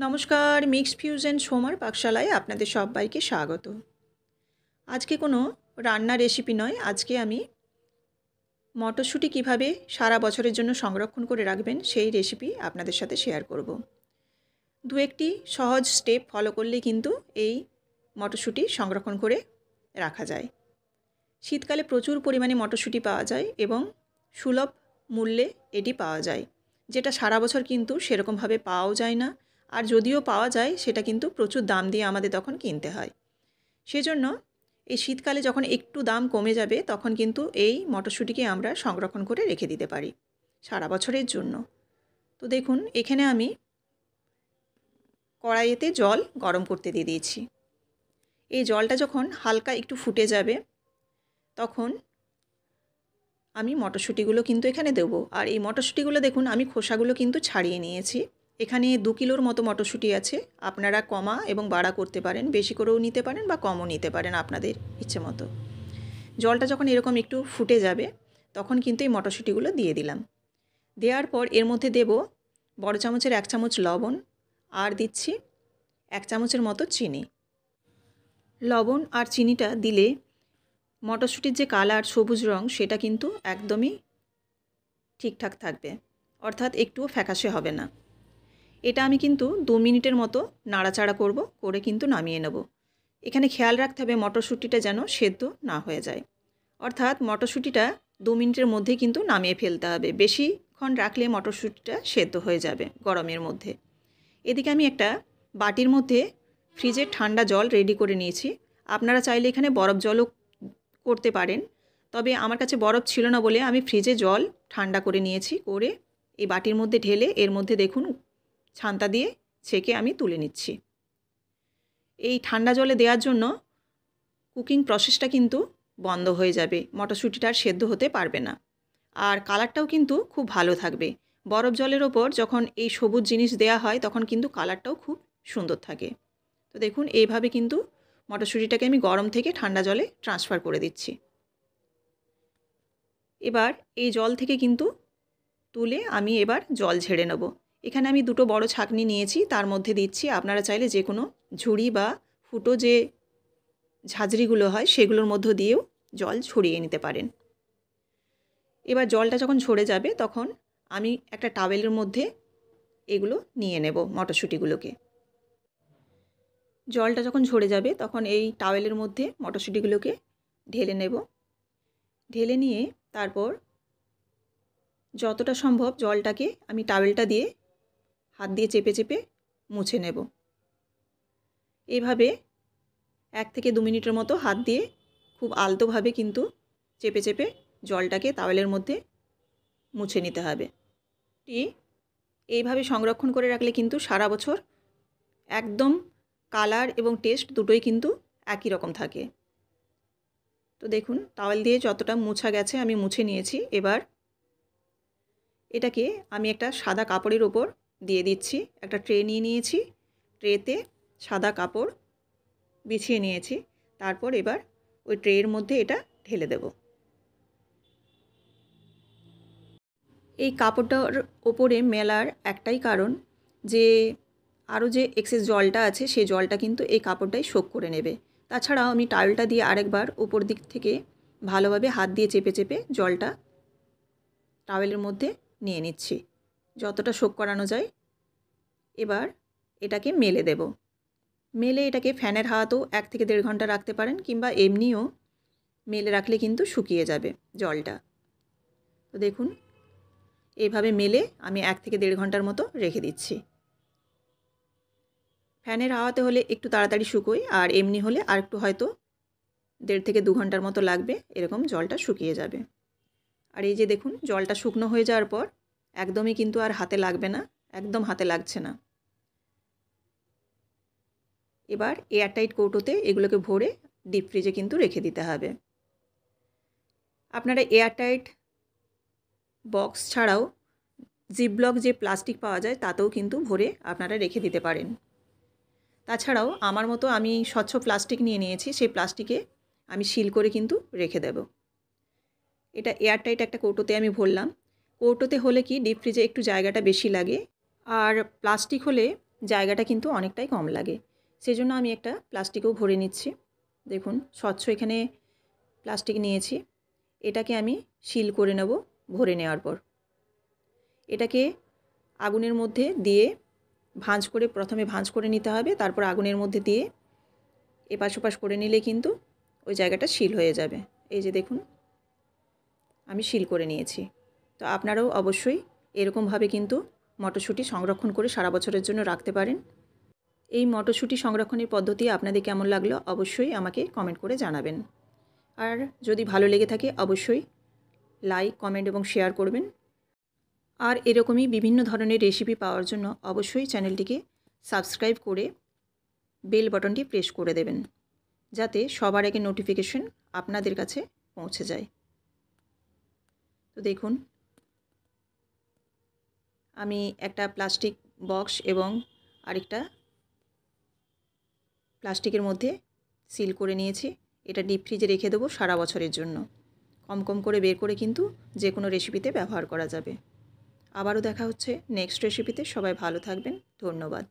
নমস্কার, mixed fusion সোমার পাকশালায় আপনাদের সবাইকে স্বাগত। আজকে কোনো রান্না রেসিপি নয়, আজকে আমি মটরশুঁটি কিভাবে সারা বছরের জন্য সংরক্ষণ করে রাখবেন সেই রেসিপি আপনাদের সাথে শেয়ার করব। দু একটি সহজ স্টেপ ফলো করলে কিন্তু এই মটরশুঁটি সংরক্ষণ করে রাখা যায়। শীতকালে প্রচুর পরিমাণে মটরশুঁটি পাওয়া যায় এবং সুলভ মূল্যে এটি পাওয়া যায়, যেটা সারা বছর কিন্তু সেরকমভাবে পাওয়াও যায় না। আর যদিও পাওয়া যায় সেটা কিন্তু প্রচুর দাম দিয়ে আমাদের তখন কিনতে হয়। সেজন্য এই শীতকালে যখন একটু দাম কমে যাবে তখন কিন্তু এই মটরশুঁটিকে আমরা সংরক্ষণ করে রেখে দিতে পারি সারা বছরের জন্য। তো দেখুন, এখানে আমি কড়াইতে জল গরম করতে দিয়ে দিয়েছি। এই জলটা যখন হালকা একটু ফুটে যাবে তখন আমি মটরশুঁটিগুলো কিন্তু এখানে দেবো। আর এই মটরশুঁটিগুলো দেখুন, আমি খোসাগুলো কিন্তু ছাড়িয়ে নিয়েছি। এখানে 2 কিলোর মতো মটরশুঁটি আছে। আপনারা কমা এবং বাড়া করতে পারেন, বেশি করেও নিতে পারেন বা কমও নিতে পারেন আপনাদের ইচ্ছে মতো। জলটা যখন এরকম একটু ফুটে যাবে তখন কিন্তু এই মটরশুঁটিগুলো দিয়ে দিলাম। দেওয়ার পর এর মধ্যে দেব বড় চামচের 1 চামচ লবণ, আর দিচ্ছি 1 চামচের মতো চিনি। লবণ আর চিনিটা দিলে মটরশুঁটির যে কালার সবুজ রং সেটা কিন্তু একদমই ঠিকঠাক থাকবে, অর্থাৎ একটুও ফ্যাকাশে হবে না। এটা আমি কিন্তু 2 মিনিটের মতো নাড়াচাড়া করে কিন্তু নামিয়ে নেব। এখানে খেয়াল রাখতে হবে মটরশুঁটিটা যেন সেদ্ধ না হয়ে যায়, অর্থাৎ মটরশুঁটিটা 2 মিনিটের মধ্যেই কিন্তু নামিয়ে ফেলতে হবে। বেশিক্ষণ রাখলে মটরশুঁটিটা সেদ্ধ হয়ে যাবে গরমের মধ্যে। এদিকে আমি একটা বাটির মধ্যে ফ্রিজের ঠান্ডা জল রেডি করে নিয়েছি। আপনারা চাইলে এখানে বরফ জলও করতে পারেন, তবে আমার কাছে বরফ ছিল না বলে আমি ফ্রিজে জল ঠান্ডা করে নিয়েছি। করে এই বাটির মধ্যে ঢেলে এর মধ্যে দেখুন ছান্তা দিয়ে ছেঁকে আমি তুলে নিচ্ছি। এই ঠান্ডা জলে দেওয়ার জন্য কুকিং প্রসেসটা কিন্তু বন্ধ হয়ে যাবে, মটরশুঁটিটা আর সেদ্ধ হতে পারবে না। আর কালারটাও কিন্তু খুব ভালো থাকবে। বরফ জলের ওপর যখন এই সবুজ জিনিস দেয়া হয় তখন কিন্তু কালারটাও খুব সুন্দর থাকে। তো দেখুন, এইভাবে কিন্তু মটরশুঁটিটাকে আমি গরম থেকে ঠান্ডা জলে ট্রান্সফার করে দিচ্ছি। এবার এই জল থেকে কিন্তু তুলে আমি এবার জল ঝেড়ে নেব। এখানে আমি 2টো বড় ছাঁকনি নিয়েছি, তার মধ্যে দিচ্ছি। আপনারা চাইলে যে কোনো ঝুড়ি বা ফুটো যে ঝাঁঝরিগুলো হয় সেগুলোর মধ্য দিয়েও জল ছড়িয়ে নিতে পারেন। এবার জলটা যখন ঝরে যাবে তখন আমি একটা টাওয়েলের মধ্যে এগুলো নিয়ে নেব মটরশুঁটিগুলোকে। জলটা যখন ঝরে যাবে তখন এই টাওয়েলের মধ্যে মটরশুঁটিগুলোকে ঢেলে নেব। ঢেলে নিয়ে তারপর যতটা সম্ভব জলটাকে আমি টাওয়েলটা দিয়ে হাত দিয়ে চেপে চেপে মুছে নেব। এইভাবে 1 থেকে 2 মিনিটের মতো হাত দিয়ে খুব আলতোভাবে কিন্তু চেপে চেপে জলটাকে টাওয়েলের মধ্যে মুছে নিতে হবে। এইভাবে সংরক্ষণ করে রাখলে কিন্তু সারা বছর একদম কালার এবং টেস্ট দুটোই কিন্তু একই রকম থাকে। তো দেখুন, টাওয়েল দিয়ে যতটা মুছা গেছে আমি মুছে নিয়েছি। এবার এটাকে আমি একটা সাদা কাপড়ের ওপর দিয়ে দিচ্ছি। একটা ট্রে নিয়ে নিয়েছি, ট্রেতে সাদা কাপড় বিছিয়ে নিয়েছি। তারপর এবার ওই ট্রের মধ্যে এটা ঢেলে দেব। এই কাপড়টার ওপরে মেলার একটাই কারণ যে আরও যে এক্সেস জলটা আছে সেই জলটা কিন্তু এই কাপড়টাই শোক করে নেবে। তাছাড়াও আমি টাওয়েলটা দিয়ে আরেকবার উপর দিক থেকে ভালোভাবে হাত দিয়ে চেপে চেপে জলটা টাওয়েলের মধ্যে নিয়ে নিচ্ছি, যতটা শোক করানো যায়। এবার এটাকে মেলে দেব। মেলে এটাকে ফ্যানের হাওয়াতেও 1 থেকে 1.5 ঘন্টা রাখতে পারেন, কিংবা এমনিও মেলে রাখলে কিন্তু শুকিয়ে যাবে জলটা। তো দেখুন, এইভাবে মেলে আমি 1 থেকে 1.5 ঘন্টার মতো রেখে দিচ্ছি। ফ্যানের হাওয়াতে হলে একটু তাড়াতাড়ি শুকোয়, আর এমনি হলে আর একটু হয়তো 1.5 থেকে 2 ঘন্টার মতো লাগবে, এরকম জলটা শুকিয়ে যাবে। আর এই যে দেখুন, জলটা শুকনো হয়ে যাওয়ার পর একদমই কিন্তু আর হাতে লাগবে না, একদম হাতে লাগছে না। এবার এয়ারটাইট কৌটোতে এগুলোকে ভরে ডিপ ফ্রিজে কিন্তু রেখে দিতে হবে। আপনারা এয়ারটাইট বক্স ছাড়াও জিপলক যে প্লাস্টিক পাওয়া যায় তাতেও কিন্তু ভরে আপনারা রেখে দিতে পারেন। তাছাড়াও আমার মতো আমি স্বচ্ছ প্লাস্টিক নিয়ে নিয়েছি, সেই প্লাস্টিকে আমি সিল করে কিন্তু রেখে দেব। এটা এয়ারটাইট একটা কৌটোতে আমি ভরলাম। কৌটোতে হলে কি ডিপ ফ্রিজে একটু জায়গাটা বেশি লাগে, আর প্লাস্টিক হলে জায়গাটা কিন্তু অনেকটাই কম লাগে। সেজন্য আমি একটা প্লাস্টিকেও ভরে নিচ্ছি। দেখুন স্বচ্ছ এখানে প্লাস্টিক নিয়েছি। এটাকে আমি সিল করে নেব ভরে নেওয়ার পর। এটাকে আগুনের মধ্যে দিয়ে প্রথমে ভাঁজ করে নিতে হবে, তারপর আগুনের মধ্যে দিয়ে এপাশ ওপাশ করে নিলে কিন্তু ওই জায়গাটা সিল হয়ে যাবে। এই যে দেখুন আমি সিল করে নিয়েছি। তো আপনারাও অবশ্যই এরকমভাবে কিন্তু মটরশুঁটি সংরক্ষণ করে সারা বছরের জন্য রাখতে পারেন। এই মটরশুঁটি সংরক্ষণের পদ্ধতি আপনাদের কেমন লাগলো অবশ্যই আমাকে কমেন্ট করে জানাবেন। আর যদি ভালো লেগে থাকে অবশ্যই লাইক, কমেন্ট এবং শেয়ার করবেন। আর এরকমই বিভিন্ন ধরনের রেসিপি পাওয়ার জন্য অবশ্যই চ্যানেলটিকে সাবস্ক্রাইব করে বেল বাটনটি প্রেস করে দেবেন, যাতে সবার আগে নোটিফিকেশন আপনাদের কাছে পৌঁছে যায়। তো দেখুন আমি একটা প্লাস্টিক বক্স এবং আরেকটা প্লাস্টিকের মধ্যে সিল করে নিয়েছি। এটা ডিপ ফ্রিজে রেখে দেবো সারা বছরের জন্য। কম কম করে বের করে কিন্তু যে কোনো রেসিপিতে ব্যবহার করা যাবে। আবারও দেখা হচ্ছে নেক্সট রেসিপিতে। সবাই ভালো থাকবেন। ধন্যবাদ।